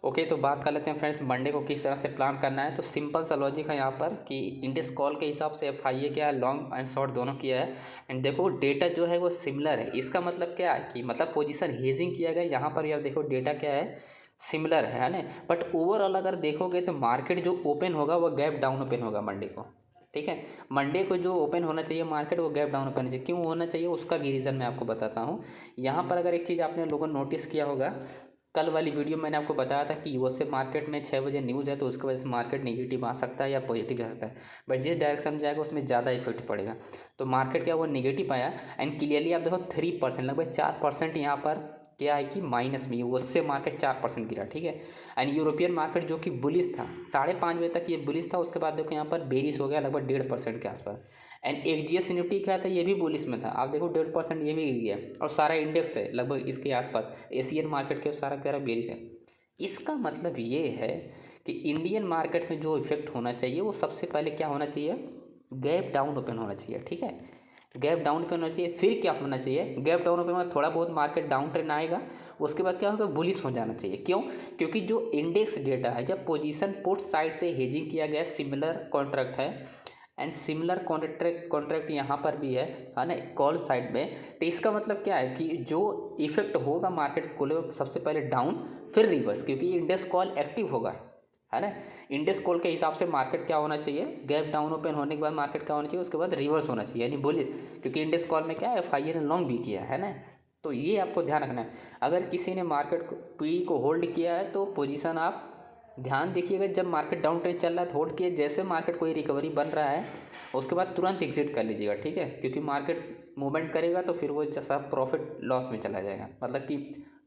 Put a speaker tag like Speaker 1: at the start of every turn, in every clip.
Speaker 1: Okay, तो बात कर लेते हैं फ्रेंड्स मंडे को किस तरह से प्लान करना है। तो सिंपल सा लॉजिक है यहाँ पर कि इंडेक्स कॉल के हिसाब से एफआईए क्या है, लॉन्ग एंड शॉर्ट दोनों किया है। एंड देखो डेटा जो है वो सिमिलर है। इसका मतलब क्या है कि मतलब पोजीशन हेजिंग किया गया, यहाँ पर भी आप देखो डेटा क्या है, सिमिलर है ना। बट ओवरऑल अगर देखोगे तो मार्केट जो ओपन होगा वो गैप डाउन ओपन होगा मंडे को। ठीक है, मंडे को जो ओपन होना चाहिए मार्केट वो गैप डाउन ओपन होना चाहिए। क्यों होना चाहिए उसका भी रीज़न मैं आपको बताता हूँ। यहाँ पर अगर एक चीज़ आपने लोगों ने नोटिस किया होगा, कल वाली वीडियो मैंने आपको बताया था कि यूएसए मार्केट में 6 बजे न्यूज़ है तो उसकी वजह से मार्केट नेगेटिव आ सकता है या पॉजिटिव आ सकता है। बट जिस डायरेक्शन में जाएगा उसमें ज़्यादा इफेक्ट पड़ेगा। तो मार्केट क्या वो नेगेटिव आया। एंड क्लियरली आप देखो 3% लगभग 4% यहाँ पर क्या है कि माइनस में, उससे मार्केट 4% गिरा। ठीक है, एंड यूरोपियन मार्केट जो कि बुलिश था 5:30 बजे तक ये बुलिश था, उसके बाद देखो यहाँ पर बेरिश हो गया लगभग 1.5% के आसपास। एंड एक्सजीएस निफ्टी क्या था, ये भी बुलिश में था, आप देखो 1.5% ये भी गिर गया। और सारा इंडेक्स है लगभग इसके आसपास, एशियन मार्केट के सारा कह रहा बेरिश है। इसका मतलब ये है कि इंडियन मार्केट में जो इफेक्ट होना चाहिए वो सबसे पहले क्या होना चाहिए, गैप डाउन ओपन होना चाहिए। ठीक है, गैप डाउन ओपन होना चाहिए। फिर क्या होना चाहिए, गैप डाउन ओपन होना, थोड़ा बहुत मार्केट डाउन ट्रेंड आएगा, उसके बाद क्या होगा, बुलिश हो जाना चाहिए। क्यों, क्योंकि जो इंडेक्स डेटा है, जब पोजीशन पुट साइड से हेजिंग किया गया, सिमिलर कॉन्ट्रैक्ट है एंड सिमिलर कॉन्ट्रैक्ट यहाँ पर भी है ना, कॉल साइड में। तो इसका मतलब क्या है कि जो इफेक्ट होगा मार्केट के कोले में सबसे पहले डाउन फिर रिवर्स, क्योंकि इंडेक्स कॉल एक्टिव होगा, है ना। इंडेक्स कॉल के हिसाब से मार्केट क्या होना चाहिए, गैप डाउन ओपन होने के बाद मार्केट क्या होना चाहिए, उसके बाद रिवर्स होना चाहिए, यानी बोलिए, क्योंकि इंडेक्स कॉल में क्या है, एफआईए ने लॉन्ग भी किया है ना। तो ये आपको ध्यान रखना है। अगर किसी ने मार्केट को पी को होल्ड किया है तो पोजीशन आप ध्यान देखिएगा, जब मार्केट डाउन ट्रेंड चल रहा है होल्ड किए, जैसे मार्केट कोई रिकवरी बन रहा है उसके बाद तुरंत एग्जिट कर लीजिएगा। ठीक है, क्योंकि मार्केट मूवमेंट करेगा तो फिर वो जैसा प्रॉफिट लॉस में चला जाएगा, मतलब कि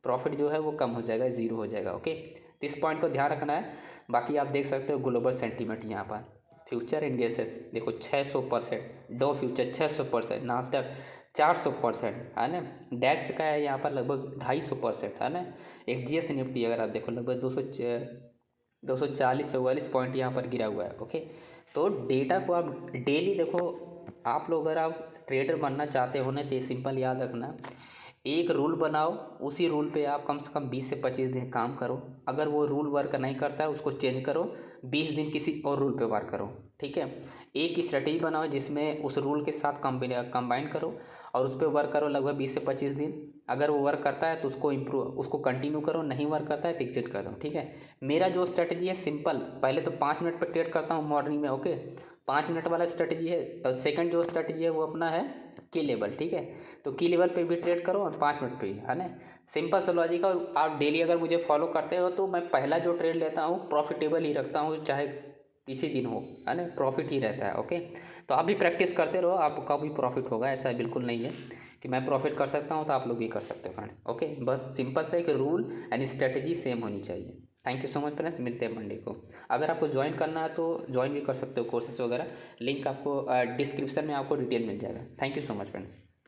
Speaker 1: प्रॉफिट जो है वो कम हो जाएगा, ज़ीरो हो जाएगा। ओके, तो इस पॉइंट को ध्यान रखना है। बाकी आप देख सकते हो ग्लोबल सेंटीमेंट यहाँ पर, फ्यूचर इंडेक्सेस देखो 600%, डो फ्यूचर 600%, नास्डक 400%, है ना। डैक्स का है यहाँ पर लगभग 250%, है ना। एक्सजीएस निफ्टी अगर आप देखो लगभग 240-44 पॉइंट यहाँ पर गिरा हुआ है। ओके, तो डेटा को आप डेली देखो। आप लोग अगर आप ट्रेडर बनना चाहते हो ना तो सिंपल याद रखना, एक रूल बनाओ, उसी रूल पे आप कम से कम 20 से 25 दिन काम करो। अगर वो रूल वर्क नहीं करता है उसको चेंज करो, 20 दिन किसी और रूल पे वर्क करो। ठीक है, एक स्ट्रेटेजी बनाओ जिसमें उस रूल के साथ कंबाइन करो और उस पर वर्क करो लगभग 20 से 25 दिन। अगर वो वर्क करता है तो उसको कंटिन्यू करो, नहीं वर्क करता है तो एग्जिट कर दो। ठीक है, मेरा जो स्ट्रेटजी है सिंपल, पहले तो 5 मिनट पर ट्रेड करता हूँ मॉर्निंग में। ओके, 5 मिनट वाला स्ट्रेटजी है। और सेकंड जो स्ट्रेटजी है वो अपना है की लेवल। ठीक है, तो की लेवल पे भी ट्रेड करो और 5 मिनट पे ही, है ना। सिंपल सा लॉजिक है। और आप डेली अगर मुझे फॉलो करते हो तो मैं पहला जो ट्रेड लेता हूँ प्रॉफिटेबल ही रखता हूँ, चाहे किसी दिन हो, है ना, प्रॉफिट ही रहता है। ओके, तो आप भी प्रैक्टिस करते रहो, आपका भी प्रॉफिट होगा। ऐसा बिल्कुल नहीं है कि मैं प्रॉफिट कर सकता हूँ तो आप लोग भी कर सकते हो फ्रेंड। ओके, बस सिंपल सा एक रूल एंड स्ट्रेटजी सेम होनी चाहिए। Thank you so much friends, मिलते हैं मंडे को। अगर आपको ज्वाइन करना है तो ज्वाइन भी कर सकते हो कोर्सेज वगैरह, लिंक आपको डिस्क्रिप्शन में आपको डिटेल मिल जाएगा। Thank you so much friends.